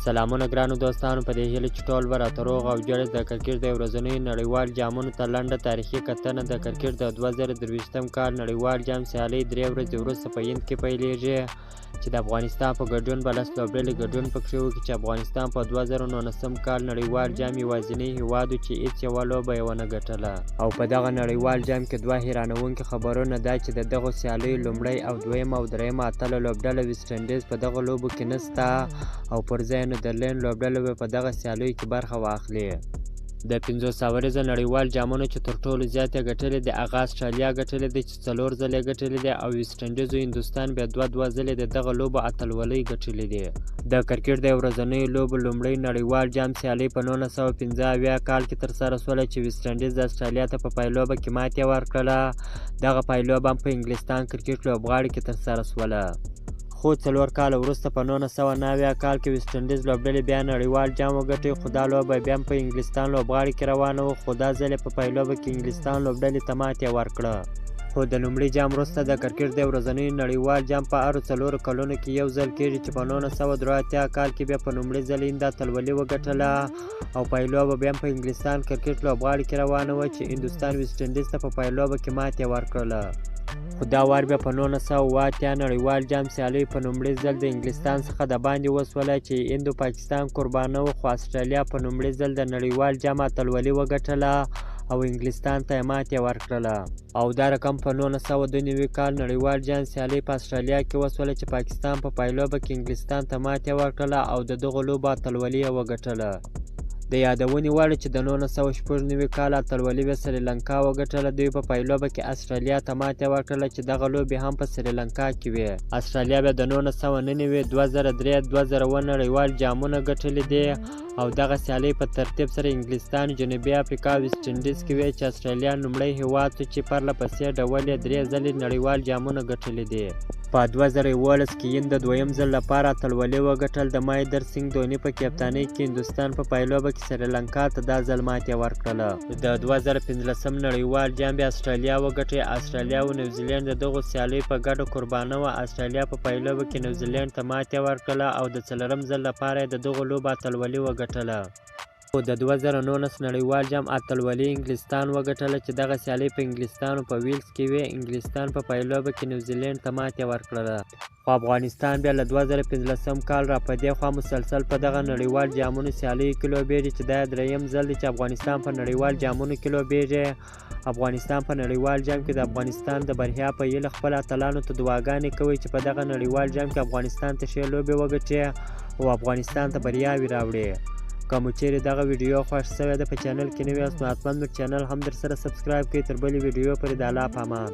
سلامونه ګرانو دوستانو، په دې هیله چې ټول به راته روغ او جوړ د کرکټ د ورځنیو نړیوال جامونو ته لنډه تاریخي کتنه. د کرکټ د 2023م کال نړیوال جام سیالۍ 3 ورځې وروسته په هند کې پیلیږي چې د افغانستان په ګډون به 10 لوبډلې ګډون پکښې وکړي چې افغانستان په 2019م کال نړیوال جام یوازینی هیواد و چې هیڅ یوه لوبه یې ونه ګټله. او په دغه نړیوال جام کې دوه حیرانوونکي خبرونه دا چې د دغو سیالیو لومړی او دویمه او دریمه اتله لوبډله ویسټ انډیز په دغه لوبو کې نسته او پر ځای نیدرلینډ لوبډله به په دغه سیالیو کې برخه واخلي. د 500 ورځې نړیوال جامونو چې تر ټولو زیات یې ګټلې دي هغه استرالیا ګټلې دي چې 4 ځلې یې ګټلې دي او ویسټ انډیز او هندوستان بیا 2 ځلې د دغه لوبو اتلولۍ ګټلې دي. د کرکټ د ورځنیو لوبو لومړی نړیوال جام سیالۍ په 1975 کال کې ترسره شوله چې ویسټ انډیز د استرالیا ته په پایلوبه کې ماتې ورکړله. دغه پایلوبه هم په انګلستان کرکټ لوبغاړي کې ترسره شوله. خو 4 کاله وروسته په 1990 کال کې ویسټ انډیز لوبډلې بیا نړیوال جام وګټي، خو دا لوبه بیا په انګلستان لوبغاړي کې روانه وه، خو دا ځل په پایلوبه کې انګلستان لوبډلې ته ماتې ورکړه. خو د لومړي جام وروسته د کرکټ د ورځنیو نړیوال جام په هرو 4 کلونو کې یو ځل کېږي چې په 1983 کال کې بیا په لومړي ځل هند اتلولي وګټله او پایلوبه بیا په انګلستان کرکټ لوبغاړي کې روانه وه چې هندوستان ویسټ انډیز ته په پایلوبه کې ماتې ورکړله. خو دا وار بیا په 1980 نړیوال جام سیالۍ په لومړي ځل د انګلستان څخه د باندې وسوله چې هند او پاکستان قربانه وو، خو استرالیا په لومړي ځل د نړیوال جام اتلولي وګټله او انګلستان ته یې ماتې ورکړله. او دا رقم په 1992 کال نړیوال جام سیالۍ په استرالیا کې وسوله چې پاکستان په پایلوبه کې انګلستان ته ماتې ورکړله او د دغو لوبو اتلولي یې وګټله. د یادونې وړ چې د 1996 کال اتلولي به سریلانکا وګټله. دوی په پایلوبه کې استرالیا ته ماتې ورکړله چې دغه لوبې هم په سریلانکا کې وې. استرالیا بیا د 1999 2003 2001 نړیوال جامونه ګټلي دي او دغه سیالۍ په ترتیب سره انګلستان، جنوبي افریقا، ویسټ انډیز کې وې چې استرالیا لومړی هیواد و چې پرله پسې ډول یې 3 ځلې نړیوال جامونه ګټلي دي. په 2011 کې هند د دویم ځل لپاره اتلولي وګټل. د مهیندر سینګ دھوني په کپتانۍ کې هندوستان په پایلوبه کې سریلانکا ته دا ځل ماتې ورکړله. د 2015 نړیوال جام بیا استرالیا وګټي. استرالیا او نیوزیلینډ د دغو سیالیو په ګډه قربانه وه. استرالیا په پایلوبه کې نیوزیلینډ ته ماتې ورکړله او د 4م ځل لپاره یې د دغو لوبو اتلولي وګټله. خو د 2019 نړیوال جام اتلولي انګلستان وګټله چې دغه سیالۍ په انګلستان او په ویلز کې وې. انګلستان په پایلوبه کې نیوزیلینډ ته ماتې ورکړله. خو افغانستان بیا له 2015 کال را په دې خوا مسلسل په دغه نړیوال جامونو سیالیو کې لوبېږي چې دا 3یم ځل دی چې افغانستان په نړیوال جامونو کې لوبېږي. افغانستان په نړیوال جام کې د افغانستان د بریا په هیله خپل اتلانو ته دعاګانې کوي چې په دغه نړیوال جام کې افغانستان ته ښې لوبې وګټي او افغانستان ته بریاوې راوړي. که مو چیرې دغه ویډیو خوښ شوې ده په چینل کې نوي یاست نو حتما مو چینل هم در سره سبسکرایب کړئ. تر بلې ویډیو پورې د الله په امان.